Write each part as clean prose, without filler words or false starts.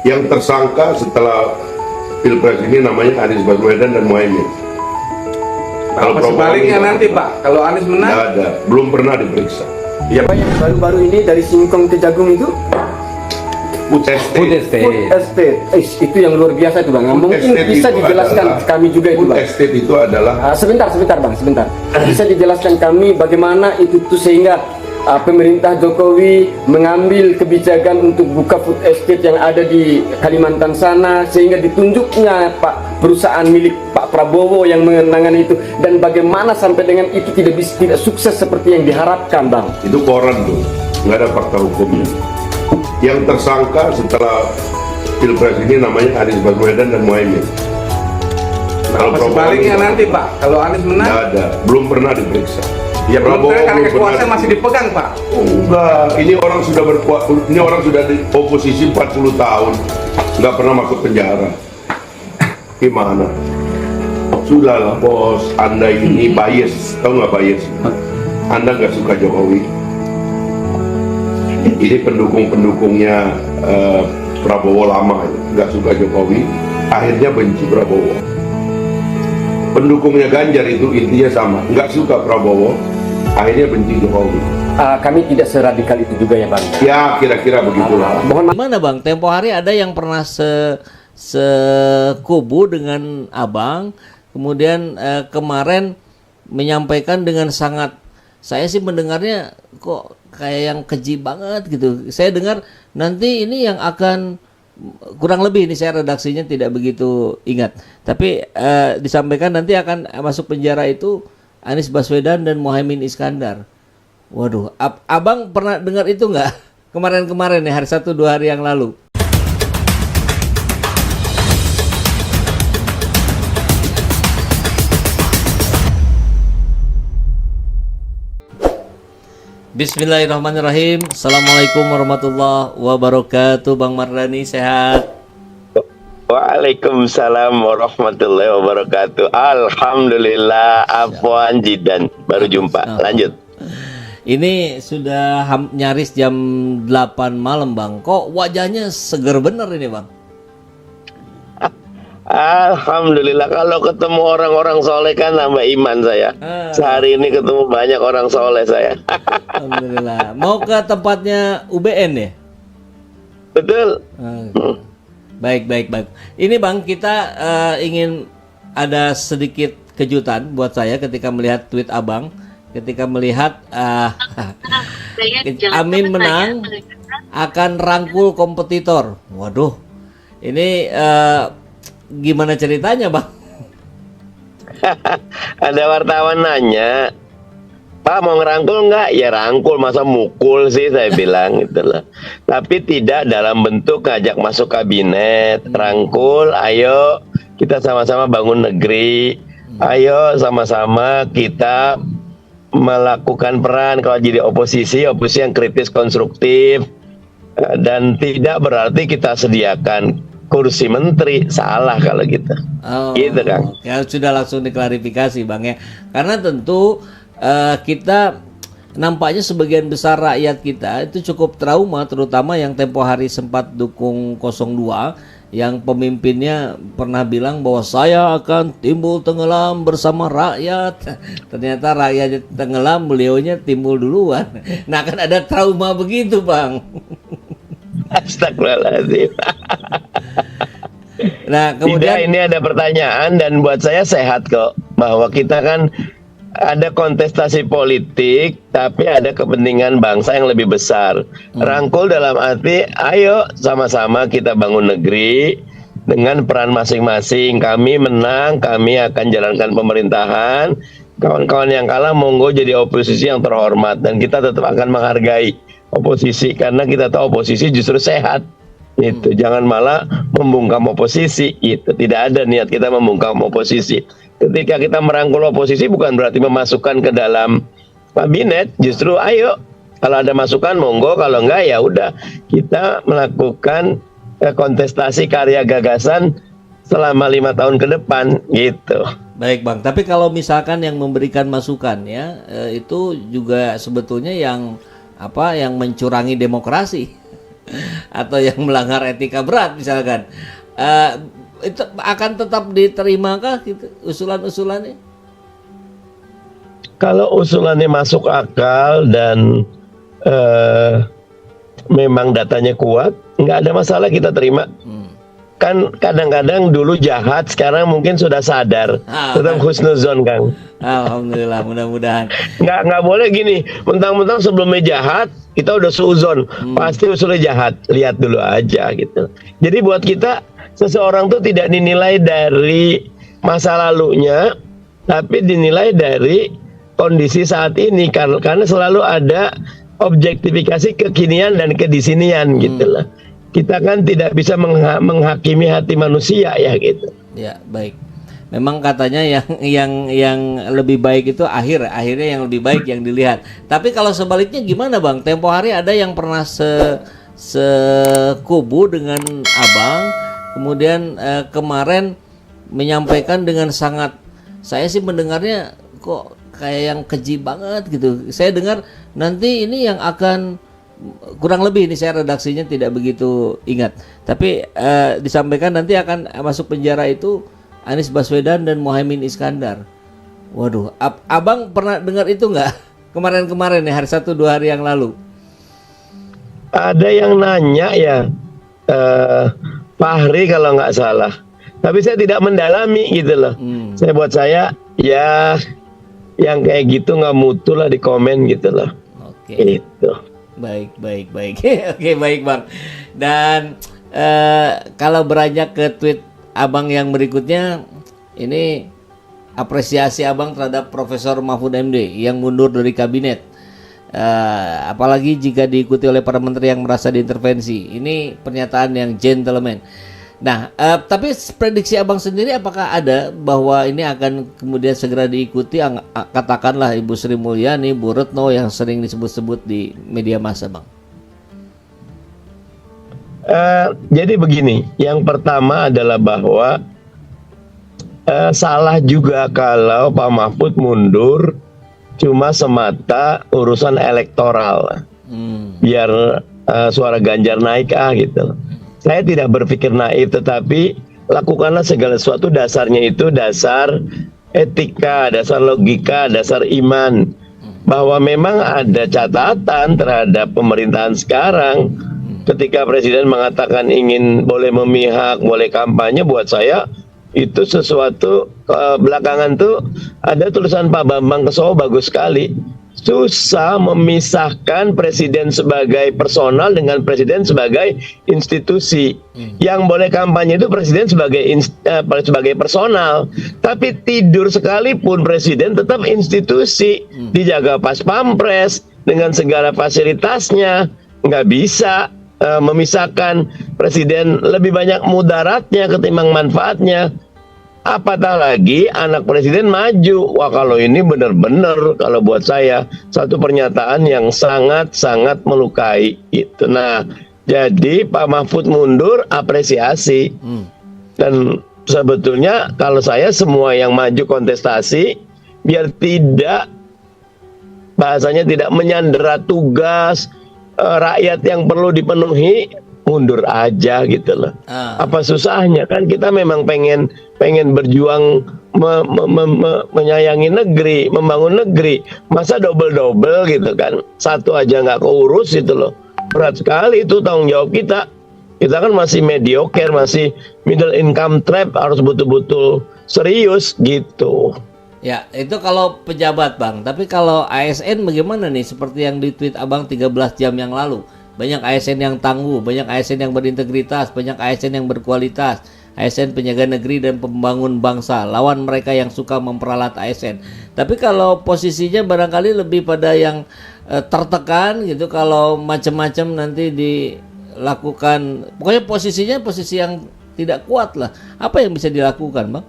Yang tersangka setelah Pilpres ini namanya Anies Baswedan dan Muhaimin. Kalau sebaliknya nanti Pak, kalau Anies menang, nggak ada, belum pernah diperiksa. ya Pak. Yang baru-baru ini dari Singkong ke Jagung itu Food estate. food estate. Itu yang luar biasa itu Bang. Food Mungkin estate bisa itu dijelaskan adalah- kami juga itu Food Bang. estate itu adalah Sebentar Bang, sebentar. Bisa dijelaskan kami bagaimana itu tuh sehingga pemerintah Jokowi mengambil kebijakan untuk buka food estate yang ada di Kalimantan sana, sehingga ditunjuknya Pak perusahaan milik Pak Prabowo yang menangani itu, dan bagaimana sampai dengan itu tidak sukses seperti yang diharapkan Bang. itu koran tuh, nggak ada fakta hukumnya. Yang tersangka setelah Pilpres ini namanya Anies Baswedan dan Muhaimin. Kalau sebaliknya nanti Pak, kalau Anies menang, nggak ada, belum pernah diperiksa. ya belum Prabowo karena belum kekuasaan pernah- masih dipegang Pak. Enggak, ini orang sudah ini orang sudah di oposisi 40 tahun, nggak pernah masuk penjara. Gimana? Sudahlah bos, Anda ini bias, tahu nggak bias? Anda nggak suka Jokowi. Ini pendukungnya Prabowo lama, nggak suka Jokowi, akhirnya benci Prabowo. Pendukungnya Ganjar itu intinya sama, nggak suka Prabowo, akhirnya benci Jokowi. Kami tidak seradikal itu juga ya Bang. Ya kira-kira begitulah. Mohon maaf. Gimana Bang? Tempo hari ada yang pernah sekubu dengan Abang, kemudian kemarin menyampaikan dengan sangat, saya sih mendengarnya kok kayak yang keji banget gitu. Saya dengar nanti ini yang akan, kurang lebih ini saya redaksinya tidak begitu ingat, tapi disampaikan nanti akan masuk penjara itu Anies Baswedan dan Muhaimin Iskandar. Waduh, Abang pernah dengar itu nggak? Kemarin-kemarin ya, hari 1-2 hari yang lalu. Bismillahirrahmanirrahim. Assalamualaikum warahmatullahi wabarakatuh. Bang Mardhani sehat? Waalaikumsalam warahmatullahi wabarakatuh. Alhamdulillah, afwan jidan. Baru jumpa. Lanjut. Ini sudah nyaris jam 8 malam Bang. Kok wajahnya seger bener ini Bang? Alhamdulillah, kalau ketemu orang-orang soleh kan nambah iman saya. Sehari ini ketemu banyak orang soleh saya. Alhamdulillah. Mau ke tempatnya UBN ya? Betul. Baik. Ini Bang, kita ingin ada sedikit kejutan buat saya ketika melihat tweet Abang, ketika melihat Amin menang akan rangkul kompetitor. Waduh, ini gimana ceritanya Bang? Ada wartawan nanya, Pak mau ngerangkul nggak? Ya rangkul, masa mukul sih, saya bilang gitu loh. Tapi tidak dalam bentuk ngajak masuk kabinet. Rangkul, ayo kita sama-sama bangun negeri. Ayo sama-sama kita melakukan peran kalau jadi oposisi yang kritis konstruktif. Dan tidak berarti kita sediakan kursi menteri, salah kalau gitu. Gitu Kang. Ya sudah langsung diklarifikasi Bang ya. Karena tentu kita nampaknya sebagian besar rakyat kita itu cukup trauma, terutama yang tempo hari sempat dukung 02, yang pemimpinnya pernah bilang bahwa saya akan timbul tenggelam bersama rakyat. Ternyata rakyat tenggelam, beliaunya timbul duluan. Nah kan ada trauma begitu Bang. Astagfirullahaladzim. Nah kemudian Tidak, ini ada pertanyaan dan buat saya sehat kok, bahwa kita kan ada kontestasi politik tapi ada kepentingan bangsa yang lebih besar. Rangkul dalam arti ayo sama-sama kita bangun negeri dengan peran masing-masing. Kami menang, kami akan jalankan pemerintahan. Kawan-kawan yang kalah monggo jadi oposisi yang terhormat, dan kita tetap akan menghargai oposisi karena kita tahu oposisi justru sehat. Itu jangan malah membungkam oposisi. Itu tidak ada niat kita membungkam oposisi. Ketika kita merangkul oposisi bukan berarti memasukkan ke dalam kabinet. Justru ayo, kalau ada masukan monggo, kalau enggak ya udah kita melakukan kontestasi karya gagasan selama 5 tahun ke depan gitu. baik Bang, tapi kalau misalkan yang memberikan masukan ya itu juga sebetulnya yang mencurangin demokrasi. atau yang melanggar etika berat misalkan, itu akan tetap diterimakah gitu, usulan-usulannya? Kalau usulannya masuk akal dan memang datanya kuat, nggak ada masalah, kita terima. Kan kadang-kadang dulu jahat, sekarang mungkin sudah sadar. Tetap husnuzon, Kang. Alhamdulillah, mudah-mudahan. Nggak boleh gini, mentang-mentang sebelumnya jahat, kita udah suuzon. Pasti usulnya jahat, lihat dulu aja gitu. Jadi buat kita, seseorang tuh tidak dinilai dari masa lalunya, tapi dinilai dari kondisi saat ini. Karena selalu ada objektifikasi kekinian dan kedisinian gitu lah. Kita kan tidak bisa menghakimi hati manusia ya gitu. Ya, baik. Memang katanya yang lebih baik itu akhirnya yang lebih baik yang dilihat. Tapi kalau sebaliknya gimana, Bang? Tempo hari ada yang pernah sekubu dengan Abang, kemudian kemarin menyampaikan dengan sangat, saya sih mendengarnya kok kayak yang keji banget gitu. Saya dengar nanti ini yang akan, kurang lebih ini saya redaksinya tidak begitu ingat, tapi disampaikan nanti akan masuk penjara itu Anies Baswedan dan Muhaimin Iskandar. Waduh, Abang pernah dengar itu nggak? Kemarin-kemarin ya, hari 1-2 hari yang lalu. Ada yang nanya ya, Fahri kalau nggak salah. Tapi saya tidak mendalami gitu loh. Buat saya ya yang kayak gitu nggak mutu lah di komen gitu loh. Oke. Itu. Baik. Oke, baik, Bang. Dan kalau beranjak ke tweet Abang yang berikutnya, ini apresiasi Abang terhadap Profesor Mahfud MD yang mundur dari kabinet. Apalagi jika diikuti oleh para menteri yang merasa diintervensi. Ini pernyataan yang gentleman. Nah, tapi prediksi Abang sendiri apakah ada bahwa ini akan kemudian segera diikuti, katakanlah Ibu Sri Mulyani, Bu Retno yang sering disebut-sebut di media massa, Bang? Jadi begini, yang pertama adalah bahwa salah juga kalau Pak Mahfud mundur cuma semata urusan elektoral, biar suara Ganjar naik gitu. Saya tidak berpikir naif, tetapi lakukanlah segala sesuatu dasarnya itu dasar etika, dasar logika, dasar iman. Bahwa memang ada catatan terhadap pemerintahan sekarang. Ketika Presiden mengatakan ingin boleh memihak, boleh kampanye, buat saya itu sesuatu belakangan tuh ada tulisan Pak Bambang Kesowo bagus sekali. Susah memisahkan presiden sebagai personal dengan presiden sebagai institusi. Yang boleh kampanye itu presiden sebagai personal, tapi tidur sekalipun presiden tetap institusi, dijaga pas pampres dengan segala fasilitasnya. Nggak bisa memisahkan presiden, lebih banyak mudaratnya ketimbang manfaatnya. Apatah lagi anak presiden maju. Wah, kalau ini benar-benar, kalau buat saya satu pernyataan yang sangat-sangat melukai itu. Nah, jadi Pak Mahfud mundur, apresiasi. Dan sebetulnya kalau saya semua yang maju kontestasi, biar tidak, bahasanya tidak menyandera tugas rakyat yang perlu dipenuhi, mundur aja gitu loh. Apa susahnya, kan kita memang pengen berjuang menyayangi negeri, membangun negeri. Masa double gitu kan, satu aja nggak keurus itu loh. Berat sekali itu tanggung jawab kita. Kita kan masih mediocre, masih middle income trap, harus betul-betul serius gitu. Ya, itu kalau pejabat, Bang. Tapi kalau ASN bagaimana nih? Seperti yang di tweet Abang 13 jam yang lalu. Banyak ASN yang tangguh, banyak ASN yang berintegritas, banyak ASN yang berkualitas, ASN penjaga negeri dan pembangun bangsa, lawan mereka yang suka memperalat ASN. Tapi kalau posisinya barangkali lebih pada yang tertekan gitu, kalau macam-macam nanti dilakukan, pokoknya posisinya posisi yang tidak kuat lah. Apa yang bisa dilakukan, Bang?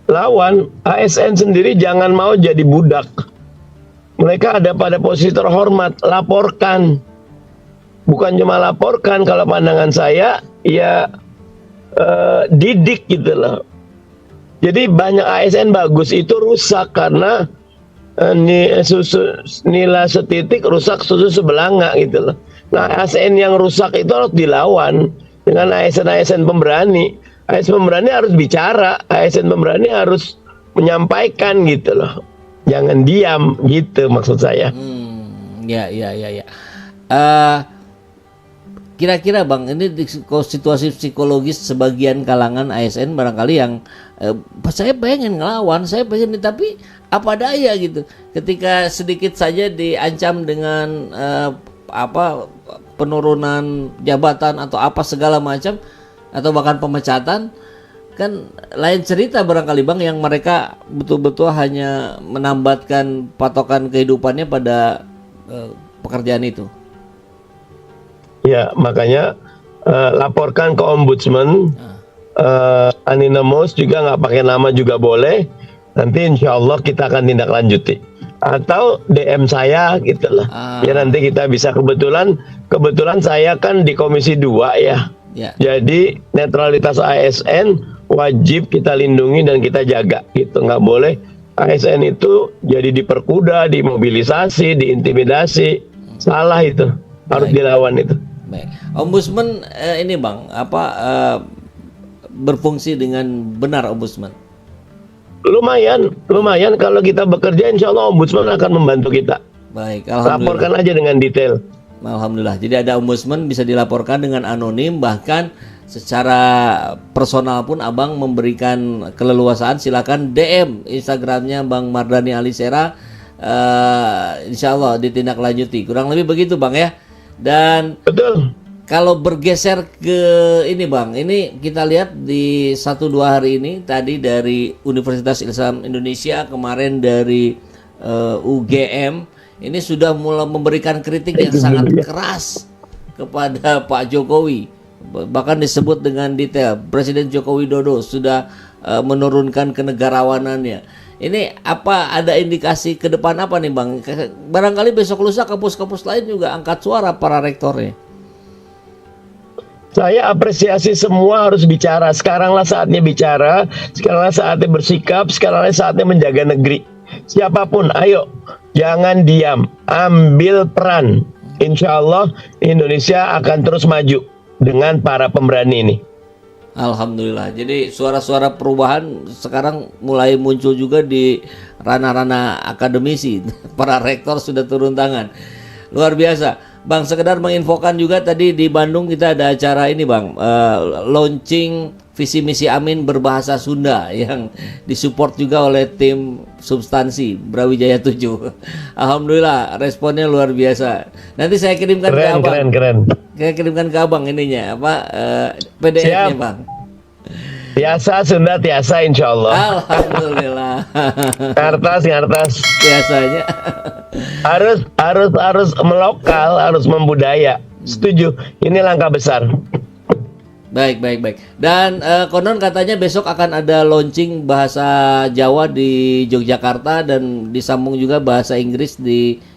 Lawan ASN sendiri jangan mau jadi budak. Mereka ada pada posisi terhormat, laporkan. Bukan cuma laporkan, kalau pandangan saya ya didik gitu loh. Jadi banyak ASN bagus itu rusak karena nila setitik rusak susu sebelanga gitu loh. Nah, ASN yang rusak itu harus dilawan dengan ASN-ASN pemberani. ASN pemberani harus bicara, ASN pemberani harus menyampaikan gitu loh. Jangan diam gitu maksud saya. Ya. Kira-kira Bang, ini di situasi psikologis sebagian kalangan ASN barangkali yang saya pengen ngelawan, saya pengen, tapi apa daya gitu. Ketika sedikit saja diancam dengan penurunan jabatan atau apa segala macam atau bahkan pemecatan, kan lain cerita barangkali Bang, yang mereka betul-betul hanya menambatkan patokan kehidupannya pada pekerjaan itu. Ya, makanya laporkan ke ombudsman. Anonymous juga, nggak pakai nama juga boleh. Nanti insya Allah kita akan tindak lanjuti. Atau DM saya gitu loh. Biar nanti kita bisa, kebetulan saya kan di Komisi 2 ya. Jadi netralitas ASN wajib kita lindungi dan kita jaga gitu. Nggak boleh ASN itu jadi diperkuda, dimobilisasi, diintimidasi. Salah itu. Harus dilawan itu. Baik. Ombudsman ini Bang, berfungsi dengan benar ombudsman? Lumayan kalau kita bekerja, insya Allah ombudsman akan membantu kita. Baik, alhamdulillah. Laporkan aja dengan detail. Alhamdulillah. Jadi ada ombudsman bisa dilaporkan dengan anonim, bahkan secara personal pun Abang memberikan keleluasaan. Silakan DM Instagramnya Bang Mardhani Alisera. Insya Allah ditindaklanjuti. Kurang lebih begitu Bang ya. Dan betul. Kalau bergeser ke ini Bang, ini kita lihat di 1-2 hari ini, tadi dari Universitas Islam Indonesia, kemarin dari UGM, ini sudah mulai memberikan kritik yang sangat keras kepada Pak Jokowi. Bahkan disebut dengan detail, Presiden Joko Widodo sudah menurunkan kenegarawanannya. Ini apa, ada indikasi ke depan apa nih Bang? Barangkali besok lusa kampus-kampus lain juga angkat suara para rektornya. Saya apresiasi, semua harus bicara. Sekaranglah saatnya bicara, sekaranglah saatnya bersikap, sekaranglah saatnya menjaga negeri. Siapapun, ayo, jangan diam, ambil peran. Insya Allah Indonesia akan terus maju dengan para pemberani ini. Alhamdulillah. Jadi suara-suara perubahan sekarang mulai muncul juga di ranah-ranah akademisi. Para rektor sudah turun tangan. Luar biasa. Bang, sekedar menginfokan juga, tadi di Bandung kita ada acara ini Bang, launching visi misi Amin berbahasa Sunda yang disupport juga oleh tim substansi Brawijaya 7. Alhamdulillah responnya luar biasa. Nanti saya kirimkan ke Abang. Keren. Saya kirimkan ke Abang ininya PDF-nya Bang. Biasa Sunda tiasa insya Allah. Alhamdulillah. Ngartas. Biasanya. harus melokal, harus membudaya. Setuju. Ini langkah besar. Baik. Dan konon katanya besok akan ada launching bahasa Jawa di Yogyakarta dan disambung juga bahasa Inggris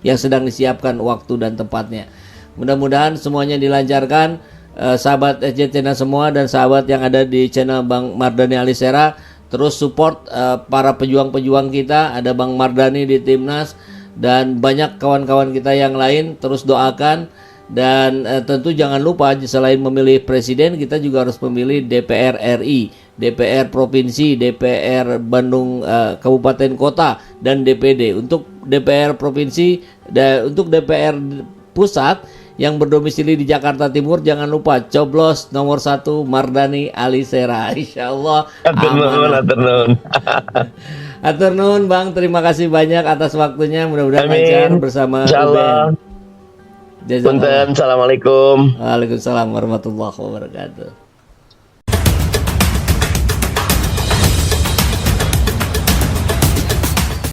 yang sedang disiapkan waktu dan tempatnya. Mudah-mudahan semuanya dilancarkan. Sahabat SJTNA semua dan sahabat yang ada di channel Bang Mardhani Alisera, terus support para pejuang-pejuang kita. Ada Bang Mardhani di Timnas dan banyak kawan-kawan kita yang lain. Terus doakan. Dan tentu jangan lupa, selain memilih presiden, kita juga harus memilih DPR RI, DPR provinsi, DPR Bandung kabupaten kota, dan DPD. Untuk DPR provinsi dan untuk DPR pusat yang berdomisili di Jakarta Timur, jangan lupa coblos nomor 1 Mardhani Alisera. Insyaallah. Atur nuhun Bang, terima kasih banyak atas waktunya. Mudah-mudahan lancar bersama Insyaallah. Assalamualaikum. Waalaikumsalam warahmatullahi wabarakatuh.